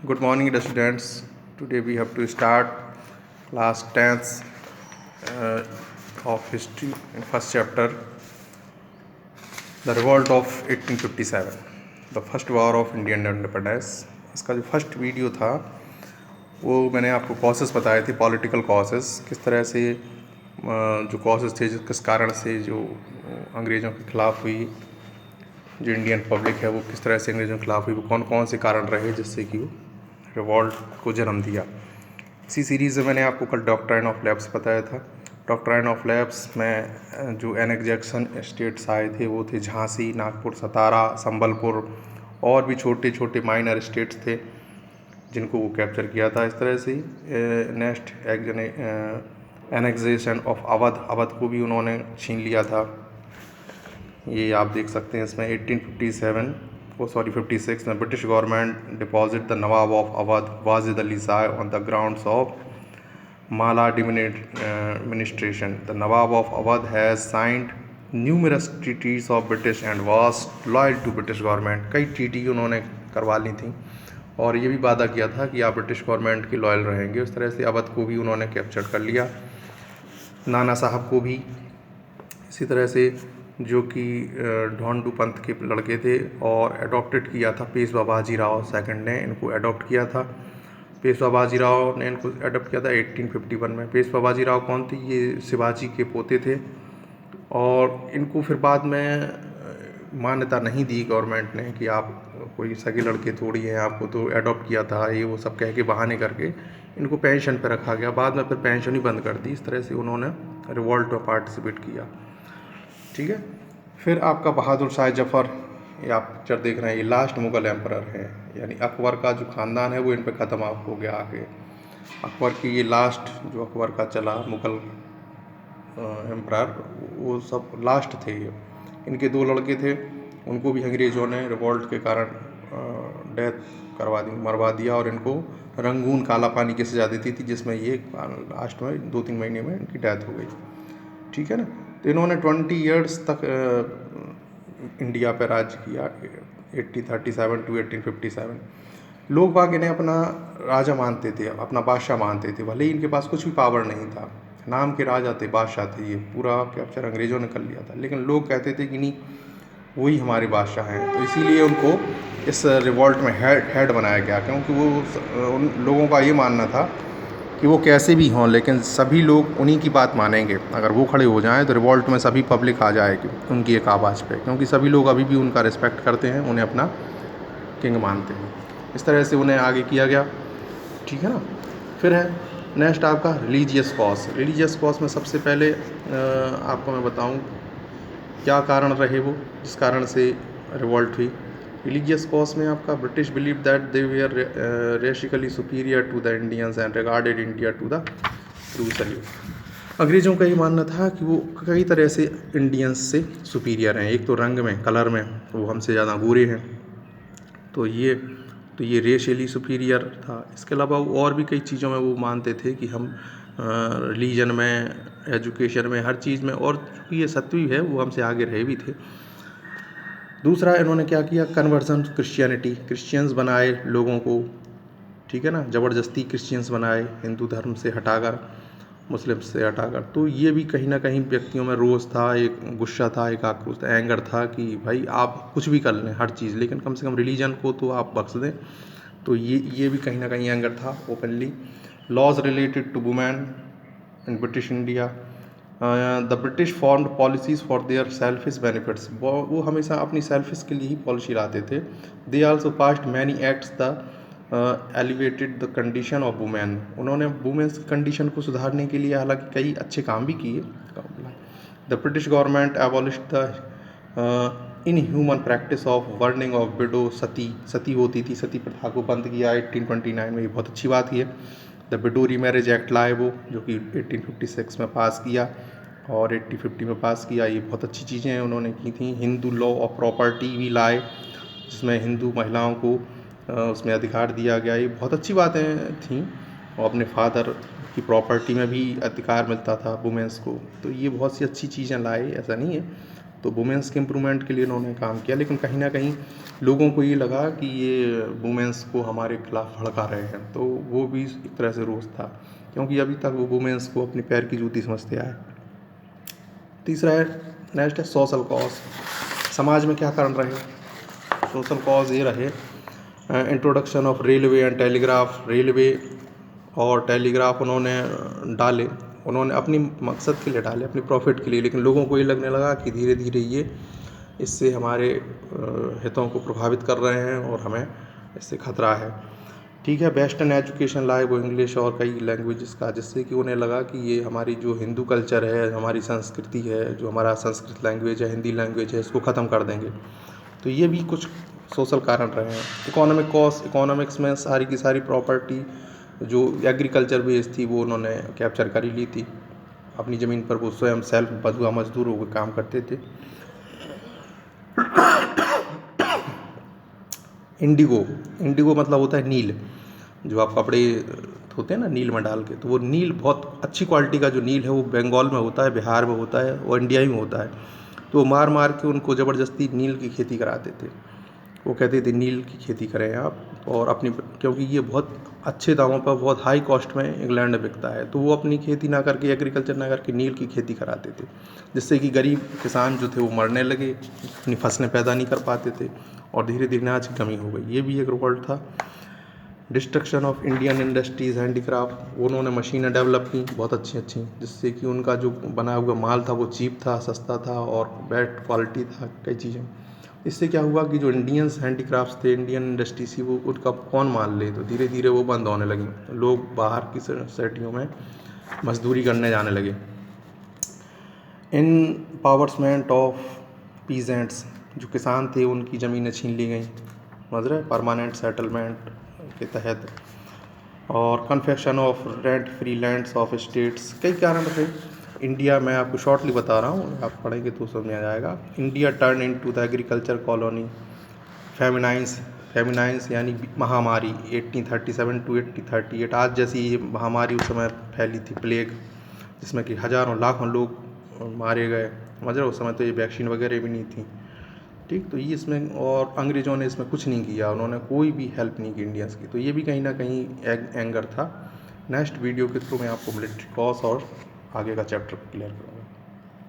Good morning, dear students. Today we have to start class 10th of history in first chapter, the revolt of 1857, the first war of Indian independence. इसका जो first video था वो मैंने आपको causes बताए थे, political causes, किस तरह से जो कॉसेस थे किस कारण से जो अंग्रेज़ों के ख़िलाफ़ हुई, जो इंडियन पब्लिक है वो किस तरह से अंग्रेज़ों के खिलाफ़ हुई, वो कौन कौन से कारण रहे जिससे कि वो रिवॉल्ट को जन्म दिया। इसी सीरीज़ में मैंने आपको कल डॉक्ट्राइन ऑफ लैब्स बताया था। डॉक्ट्राइन ऑफ लैब्स में जो एनेक्जेक्शन स्टेट्स आए थे वो थे झांसी, नागपुर, सतारा, संबलपुर और भी छोटे छोटे माइनर स्टेट्स थे जिनको वो कैप्चर किया था। इस तरह से नेक्स्ट एनेक्जेशन ऑफ अवध को भी उन्होंने छीन लिया था। ये आप देख सकते हैं इसमें 56 में British government deposit the Nawab of Awadh Wajid Ali Shah on the grounds of Mala administration. The Nawab of Awadh has signed numerous treaties of British and was loyal to British government. कई ट्रीटी उन्होंने करवा ली थी और ये भी वादा किया था कि आप ब्रिटिश गवर्नमेंट के लॉयल रहेंगे। उस तरह से अवध को भी उन्होंने कैप्चर कर लिया, नाना साहब को भी। इसी तरह से जो कि ढोंडू पंथ के लड़के थे और अडॉप्टेड किया था पेशवा बाजीराव सेकंड ने इनको अडॉप्ट किया था। पेशवा बाजीराव ने इनको अडॉप्ट किया था 1851 में। पेशवा बाजीराव कौन थे? ये शिवाजी के पोते थे और इनको फिर बाद में मान्यता नहीं दी गवर्नमेंट ने कि आप कोई सगे लड़के थोड़ी हैं, आपको तो अडॉप्ट किया था, ये वो सब कह के बहाने करके इनको पेंशन पर रखा गया। बाद में फिर पेंशन ही बंद कर दी। इस तरह से उन्होंने रिवॉल्ट में पार्टिसिपेट किया। ठीक है। फिर आपका बहादुर शाह जफ़र, ये आप पिक्चर देख रहे हैं, ये लास्ट मुग़ल एम्परर है, यानी अकबर का जो ख़ानदान है वो इन पे ख़त्म हो गया आगे। अकबर की ये लास्ट जो अकबर का चला मुग़ल एम्परर, वो सब लास्ट थे। ये इनके दो लड़के थे, उनको भी अंग्रेज़ों ने रिवॉल्ट के कारण डेथ मरवा दिया और इनको रंगून काला पानी की सज़ा देती थी, जिसमें ये लास्ट में 2-3 महीने में इनकी डेथ हो गई। ठीक है ना। तो इन्होंने 20 ईयर्स तक इंडिया पर राज किया, 1837 टू 1857। लोग बाग इन्हें अपना राजा मानते थे, अपना बादशाह मानते थे, भले ही इनके पास कुछ भी पावर नहीं था, नाम के राजा थे, बादशाह थे। ये पूरा कैप्चर अंग्रेज़ों ने कर लिया था, लेकिन लोग कहते थे कि नहीं, वही हमारे बादशाह हैं। तो इसीलिए उनको इस रिवॉल्ट में हेड बनाया गया, क्योंकि वो उन लोगों का ये मानना था कि वो कैसे भी हों लेकिन सभी लोग उन्हीं की बात मानेंगे। अगर वो खड़े हो जाएं तो रिवॉल्ट में सभी पब्लिक आ जाएगी उनकी एक आवाज़ पे, क्योंकि सभी लोग अभी भी उनका रिस्पेक्ट करते हैं, उन्हें अपना किंग मानते हैं। इस तरह से उन्हें आगे किया गया। ठीक है ना। फिर है नेक्स्ट आपका रिलीजियस कॉज। रिलीजियस कॉज में सबसे पहले आपको मैं बताऊँ क्या कारण रहे वो जिस कारण से रिवॉल्ट हुई। रिलीजियस कॉज में आपका British believe that they were racially superior to the Indians and regarded India to the true salute. अंग्रेज़ों का ये मानना था कि वो कई तरह से इंडियंस से सुपीरियर हैं। एक तो रंग में, कलर में वो हमसे ज़्यादा गोरे हैं, तो ये रेशियली सुपीरियर था। इसके अलावा वो और भी कई चीज़ों में वो मानते थे कि हम रिलीजन में, एजुकेशन में, हर चीज़ में, और चूँकि ये सत्वी है वो हमसे आगे रहे भी थे। दूसरा इन्होंने क्या किया, कन्वर्जन क्रिश्चियनिटी, क्रिश्चियंस बनाए लोगों को। ठीक है ना, ज़बरदस्ती क्रिश्चियंस बनाए हिंदू धर्म से हटाकर, मुस्लिम से हटाकर। तो ये भी कहीं ना कहीं व्यक्तियों में रोष था, एक गुस्सा था, एक आक्रोश था, एंगर था कि भाई आप कुछ भी कर लें हर चीज़, लेकिन कम से कम रिलीजन को तो आप बख्श दें। तो ये भी कहीं ना कहीं एंगर था openly. Laws related to women in British India, the British formed policies for their selfish benefits, वो हमेशा अपनी सेल्फिश के लिए ही पॉलिसी लाते थे। They also passed many acts the elevated the condition of women, उन्होंने वुमेन्स कंडीशन को सुधारने के लिए हालांकि कई अच्छे काम भी किए। The British government abolished the inhuman practice of burning of widow, sati होती थी, सती प्रथा को बंद किया 1829 में। ये बहुत अच्छी बात है। द विडो रीमैरिज एक्ट लाए वो, जो कि 1856 में पास किया और 1850 में पास किया। ये बहुत अच्छी चीज़ें उन्होंने की थी। हिंदू लॉ ऑफ प्रॉपर्टी भी लाए, जिसमें हिंदू महिलाओं को उसमें अधिकार दिया गया। ये बहुत अच्छी बातें थीं। और अपने फादर की प्रॉपर्टी में भी अधिकार मिलता था वुमेंस को। तो ये बहुत सी अच्छी चीज़ें लाए, ऐसा नहीं है। तो वुमेंस के इम्प्रूवमेंट के लिए इन्होंने काम किया, लेकिन कहीं ना कहीं लोगों को ये लगा कि ये वुमेंस को हमारे खिलाफ भड़का रहे हैं, तो वो भी एक तरह से रोष था, क्योंकि अभी तक वो वुमेंस को अपने पैर की जूती समझते आए। तीसरा है, नेक्स्ट है सोशल कॉज। समाज में क्या कारण रहे? सोशल कॉज ये रहे, introduction of railway and telegraph. Railway और टेलीग्राफ उन्होंने डाले, उन्होंने अपनी मकसद के लिए डाले, अपनी प्रॉफिट के लिए, लेकिन लोगों को ये लगने लगा कि धीरे धीरे ये इससे हमारे हितों को प्रभावित कर रहे हैं और हमें इससे खतरा है। ठीक है, वेस्टर्न एजुकेशन लाए वो इंग्लिश और कई लैंग्वेजेस का, जिससे कि उन्हें लगा कि ये हमारी जो हिंदू कल्चर है, हमारी संस्कृति है, जो हमारा संस्कृत लैंग्वेज है, हिंदी लैंग्वेज है, इसको ख़त्म कर देंगे। तो ये भी कुछ सोशल कारण रहे हैं। इकोनॉमिक कॉस्ट, इकोनॉमिक्स में सारी की सारी प्रॉपर्टी जो एग्रीकल्चर बेस्ड थी वो उन्होंने कैप्चर कर ही ली थी अपनी ज़मीन पर। वो स्वयं सेल्फ बंधुआ मजदूर होकर काम करते थे। इंडिगो, इंडिगो मतलब होता है नील, जो आप कपड़े धोते हैं ना नील में डाल के, तो वो नील बहुत अच्छी क्वालिटी का जो नील है वो बंगाल में होता है, बिहार में होता है और इंडिया में होता है। तो वो मार मार के उनको ज़बरदस्ती नील की खेती कराते थे। वो कहते थे नील की खेती करें आप, और अपनी, क्योंकि ये बहुत अच्छे दामों पर, बहुत हाई कॉस्ट में इंग्लैंड में बिकता है, तो वो अपनी खेती ना करके, एग्रीकल्चर ना करके नील की खेती कराते थे, जिससे कि गरीब किसान जो थे वो मरने लगे, अपनी फसलें पैदा नहीं कर पाते थे और धीरे धीरे अनाज की कमी हो गई। ये भी एक रिवॉल्ट था। Destruction of Indian industries handicraft, उन्होंने मशीनें डेवलप की बहुत अच्छी अच्छी, जिससे कि उनका जो बना हुआ माल था वो चीप था, सस्ता था और बेस्ट क्वालिटी था, कई चीज़ें। इससे क्या हुआ कि जो इंडियंस हैंडीक्राफ्ट्स थे, इंडियन इंडस्ट्रीज थी, वो उनका कौन माल ले, तो धीरे धीरे वो बंद होने लगी। लोग बाहर की सिटियों में मजदूरी करने जाने लगे। इन पावरसमेंट ऑफ पीजेंट्स, जो किसान थे उनकी ज़मीनें छीन ली गई, समझ रहे, परमानेंट सेटलमेंट के तहत। और confection of rent free lands of states, कई कारण थे। इंडिया, मैं आपको शॉर्टली बता रहा हूँ, आप पढ़ेंगे तो समझ आ जाएगा। India turn into the agriculture colony. Famines यानी महामारी 1837 to 1838, आज जैसी ये महामारी उस समय फैली थी, प्लेग, जिसमें कि हज़ारों लाखों लोग मारे गए, समझ रहे हो। उस समय तो ये वैक्सीन वगैरह भी नहीं थी, ठीक। तो ये इसमें, और अंग्रेज़ों ने इसमें कुछ नहीं किया, उन्होंने कोई भी हेल्प नहीं की इंडियंस की, तो ये भी कहीं ना कहीं एंगर था। नेक्स्ट वीडियो के थ्रू मैं आपको मिलिट्री कॉज और आगे का चैप्टर क्लियर करूँगा।